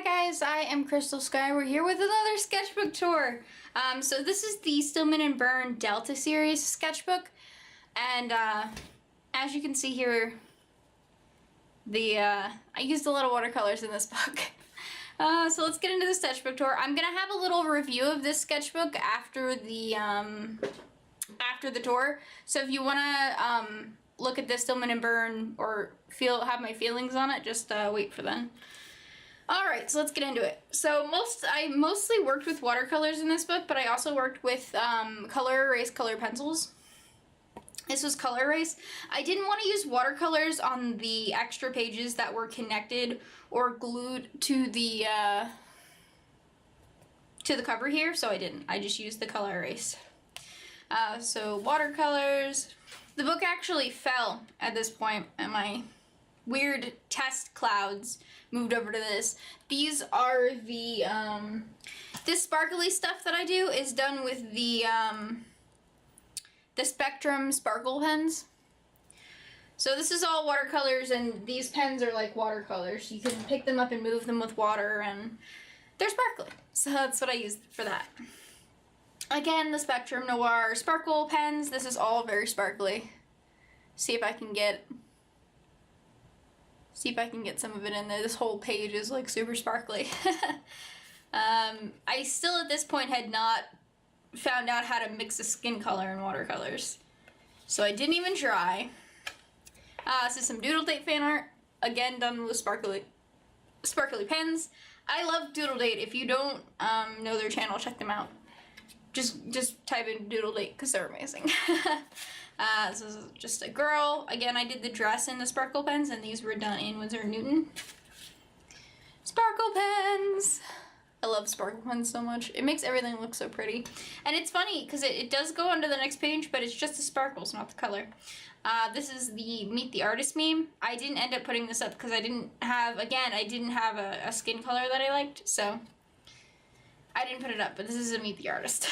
Hi guys, I am Crystal Sky. We're here with another sketchbook tour. So this is the Stillman and Birn Delta series sketchbook, and as you can see here, I used a lot of watercolors in this book. So let's get into the sketchbook tour. I'm gonna have a little review of this sketchbook after the tour. So if you wanna look at this Stillman and Birn or have my feelings on it, just wait for then. Alright, so let's get into it. So I mostly worked with watercolors in this book, but I also worked with color erase color pencils. This was color erase. I didn't want to use watercolors on the extra pages that were connected or glued to the cover here, so I didn't. I just used the color erase. So watercolors. The book actually fell at this point, and my weird test clouds moved over to this. These are the this sparkly stuff that I do is done with the Spectrum sparkle pens. So this is all watercolors, and these pens are like watercolors. You can pick them up and move them with water, and they're sparkly. So that's what I use for that. Again, the Spectrum Noir sparkle pens. This is all very sparkly. See if I can get some of it in there. This whole page is like super sparkly. I still at this point had not found out how to mix a skin color in watercolors, so I didn't even try. This is some Doodle Date fan art, again done with sparkly pens. I love Doodle Date. If you don't know their channel, check them out. Just type in Doodle Date because they're amazing. This is just a girl. Again, I did the dress in the sparkle pens, and these were done in Winsor & Newton. Sparkle pens! I love sparkle pens so much. It makes everything look so pretty. And it's funny, because it does go onto the next page, but it's just the sparkles, not the color. This is the Meet the Artist meme. I didn't end up putting this up because I didn't have a skin color that I liked, so I didn't put it up, but this is a Meet the Artist.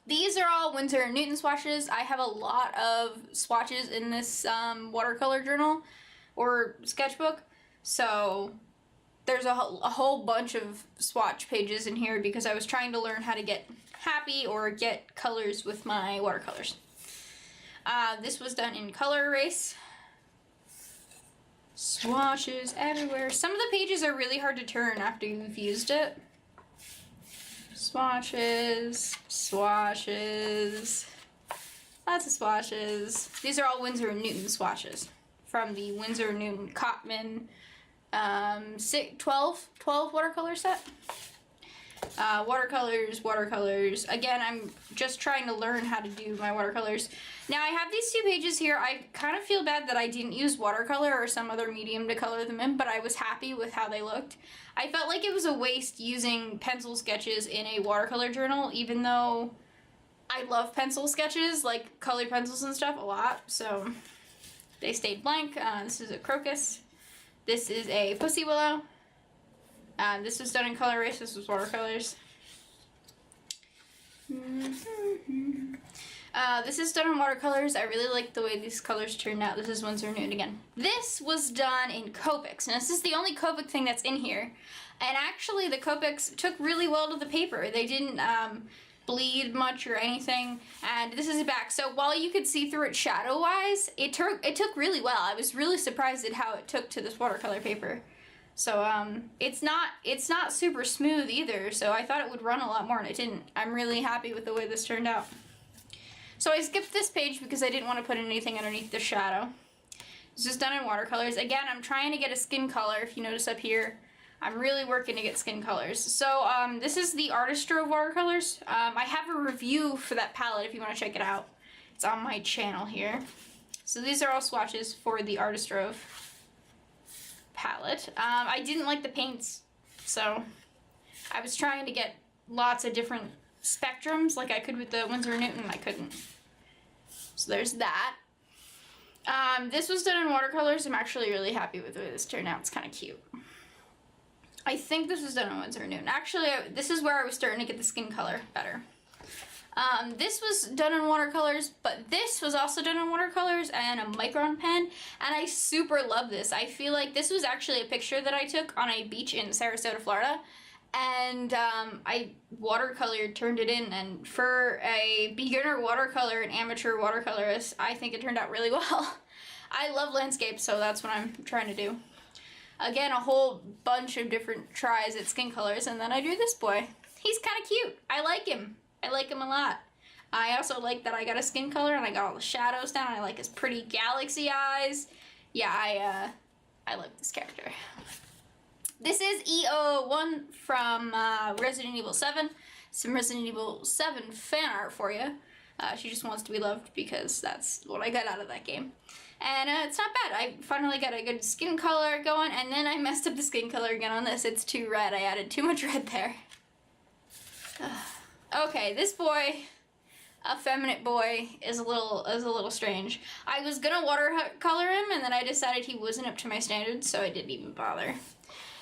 These are all Winsor & Newton swatches. I have a lot of swatches in this watercolor journal or sketchbook, so there's a whole bunch of swatch pages in here because I was trying to learn how to get happy or get colors with my watercolors. This was done in color erase. Swatches everywhere. Some of the pages are really hard to turn after you've used it. Swatches, swatches, lots of swatches. These are all Winsor & Newton swatches from the Winsor & Newton Cotman 12 watercolor set. Watercolors. Again, I'm just trying to learn how to do my watercolors. Now I have these two pages here. I kind of feel bad that I didn't use watercolor or some other medium to color them in, but I was happy with how they looked. I felt like it was a waste using pencil sketches in a watercolor journal, even though I love pencil sketches, like colored pencils and stuff, a lot, so they stayed blank. This is a crocus. This is a pussy willow. This was done in color erase. This was watercolors. This is done in watercolors. I really like the way these colors turned out. This is Winsor & Newton again. This was done in Copics. Now this is the only Copic thing that's in here. And actually the Copics took really well to the paper. They didn't bleed much or anything. And this is the back. So while you could see through it shadow-wise, it took really well. I was really surprised at how it took to this watercolor paper. So it's not super smooth either, so I thought it would run a lot more and it didn't. I'm really happy with the way this turned out. So I skipped this page because I didn't want to put anything underneath the shadow. It's just done in watercolors. Again, I'm trying to get a skin color. If you notice up here, I'm really working to get skin colors. So this is the Artist Drove watercolors. I have a review for that palette if you want to check it out. It's on my channel here. So these are all swatches for the Artist Drove palette. I didn't like the paints, so I was trying to get lots of different spectrums like I could with the Winsor & Newton. I couldn't. So there's that. This was done in watercolors. I'm actually really happy with the way this turned out. It's kind of cute. I think this was done in Winsor & Newton. Actually, this is where I was starting to get the skin color better. This was done in watercolors, but this was also done in watercolors and a micron pen, and I super love this. I feel like this was actually a picture that I took on a beach in Sarasota, Florida, and I watercolored, turned it in, and for a beginner watercolor and amateur watercolorist, I think it turned out really well. I love landscapes, so that's what I'm trying to do. Again, a whole bunch of different tries at skin colors, and then I drew this boy. He's kind of cute. I like him. I like him a lot. I also like that I got a skin color and I got all the shadows down. I like his pretty galaxy eyes. Yeah, I like this character. This is EO1 from Resident Evil 7. Some Resident Evil 7 fan art for you. She just wants to be loved because that's what I got out of that game. And it's not bad. I finally got a good skin color going, and then I messed up the skin color again on this. It's too red. I added too much red there. Okay, this boy, effeminate boy, is a little strange. I was gonna watercolor him, and then I decided he wasn't up to my standards, so I didn't even bother.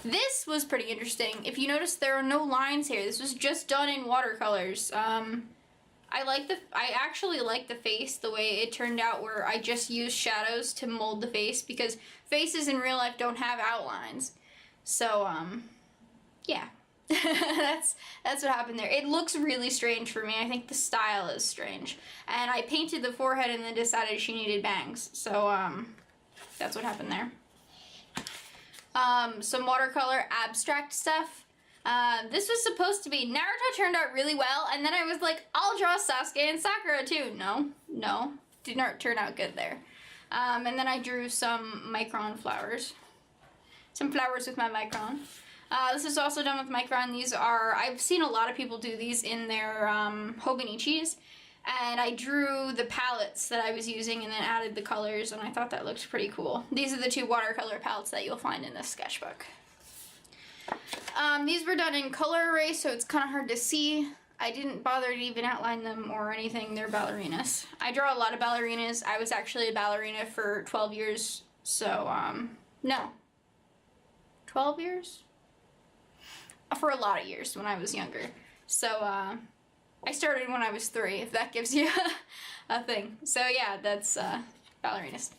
This was pretty interesting. If you notice, there are no lines here. This was just done in watercolors. I actually like the face, the way it turned out, where I just used shadows to mold the face, because faces in real life don't have outlines. So, yeah. that's what happened there. It looks really strange for me. I think the style is strange. And I painted the forehead and then decided she needed bangs. So, that's what happened there. Some watercolor abstract stuff. This was supposed to be, Naruto turned out really well, and then I was like, I'll draw Sasuke and Sakura too. No, did not turn out good there. And then I drew some micron flowers. Some flowers with my micron. This is also done with micron. These are, I've seen a lot of people do these in their Hobonichis, and I drew the palettes that I was using and then added the colors, and I thought that looked pretty cool. These are the two watercolor palettes that you'll find in this sketchbook. These were done in color erase, so it's kind of hard to see. I didn't bother to even outline them or anything. They're ballerinas. I draw a lot of ballerinas. I was actually a ballerina for 12 years, so, no. 12 years? For a lot of years when I was younger. So, I started when I was 3, if that gives you a thing. So yeah, that's, ballerinas.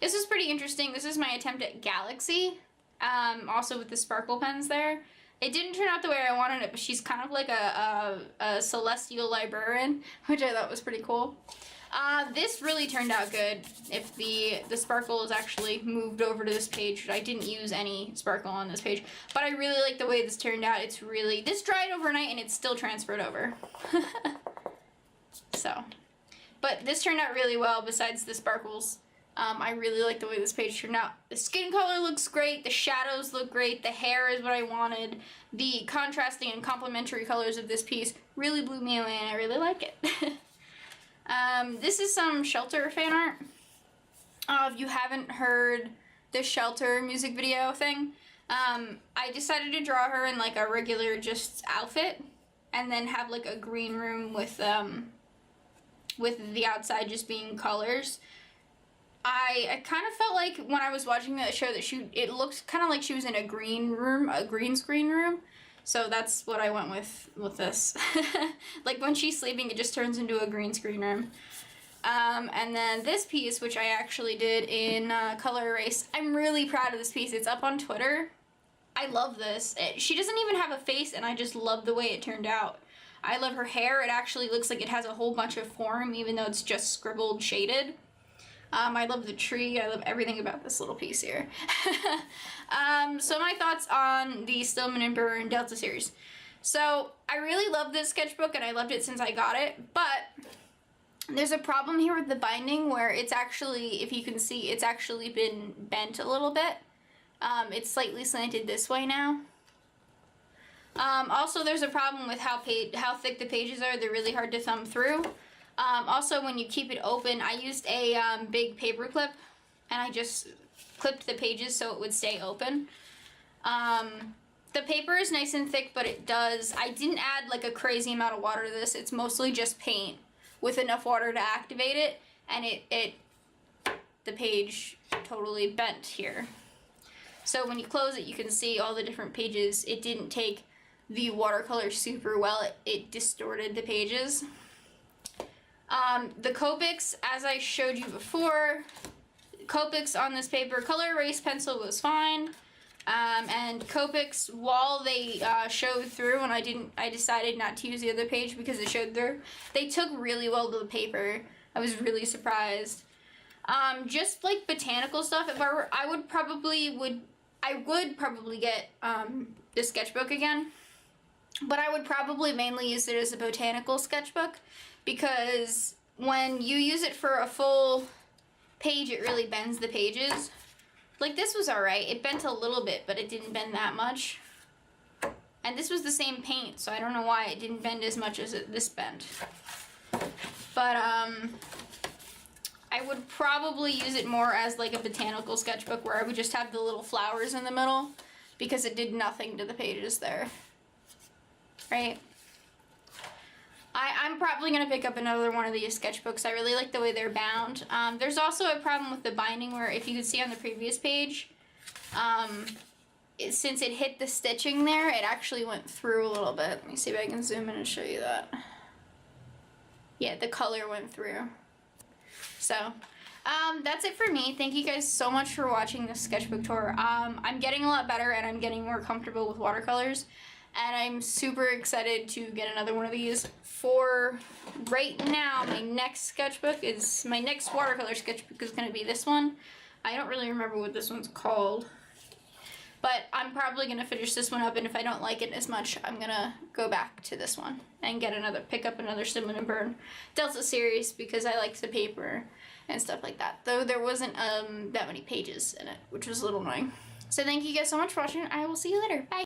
This was pretty interesting. This is my attempt at Galaxy, also with the sparkle pens there. It didn't turn out the way I wanted it, but she's kind of like a celestial librarian, which I thought was pretty cool. This really turned out good. If the sparkle is actually moved over to this page, I didn't use any sparkle on this page, but I really like the way this turned out. It's really, this dried overnight and it's still transferred over. So, but this turned out really well besides the sparkles. I really like the way this page turned out. The skin color looks great, the shadows look great, the hair is what I wanted. The contrasting and complementary colors of this piece really blew me away and I really like it. This is some Shelter fan art. If you haven't heard the Shelter music video thing, I decided to draw her in like a regular just outfit and then have like a green room with the outside just being colors. I kind of felt like when I was watching that show that it looked kind of like she was in a green room, a green screen room. So that's what I went with this. Like when she's sleeping, it just turns into a green screen room. And then this piece, which I actually did in color erase. I'm really proud of this piece. It's up on Twitter. I love this. She doesn't even have a face, and I just love the way it turned out. I love her hair. It actually looks like it has a whole bunch of form, even though it's just scribbled, shaded. I love the tree. I love everything about this little piece here. So my thoughts on the Stillman and Birn Delta series. So I really love this sketchbook and I loved it since I got it, but there's a problem here with the binding where it's actually, if you can see, it's actually been bent a little bit. It's slightly slanted this way now. Also, there's a problem with how thick the pages are. They're really hard to thumb through. Also, when you keep it open, I used a big paper clip, and I just clipped the pages so it would stay open. The paper is nice and thick, but I didn't add like a crazy amount of water to this. It's mostly just paint with enough water to activate it, and the page totally bent here. So when you close it, you can see all the different pages. It didn't take the watercolor super well. It distorted the pages. The Copics, as I showed you before, Copics on this paper, color erase pencil was fine. And Copics, while they showed through, and I decided not to use the other page because it showed through, they took really well to the paper. I was really surprised. Just like botanical stuff, if I were, I would probably get the sketchbook again, but I would probably mainly use it as a botanical sketchbook, because when you use it for a full page, it really bends the pages. Like this was alright, it bent a little bit, but it didn't bend that much. And this was the same paint, so I don't know why it didn't bend as much as this bent. But I would probably use it more as like a botanical sketchbook where I would just have the little flowers in the middle, because it did nothing to the pages there. Right? I'm probably going to pick up another one of these sketchbooks. I really like the way they're bound. There's also a problem with the binding where, if you could see on the previous page, since it hit the stitching there, it actually went through a little bit. Let me see if I can zoom in and show you that. Yeah, the color went through. So, that's it for me. Thank you guys so much for watching this sketchbook tour. I'm getting a lot better, and I'm getting more comfortable with watercolors. And I'm super excited to get another one of these. For right now, my next watercolor sketchbook is going to be this one. I don't really remember what this one's called. But I'm probably going to finish this one up, and if I don't like it as much, I'm going to go back to this one and pick up another Stillman and Birn Delta series, because I liked the paper and stuff like that. Though there wasn't that many pages in it, which was a little annoying. So thank you guys so much for watching. I will see you later. Bye!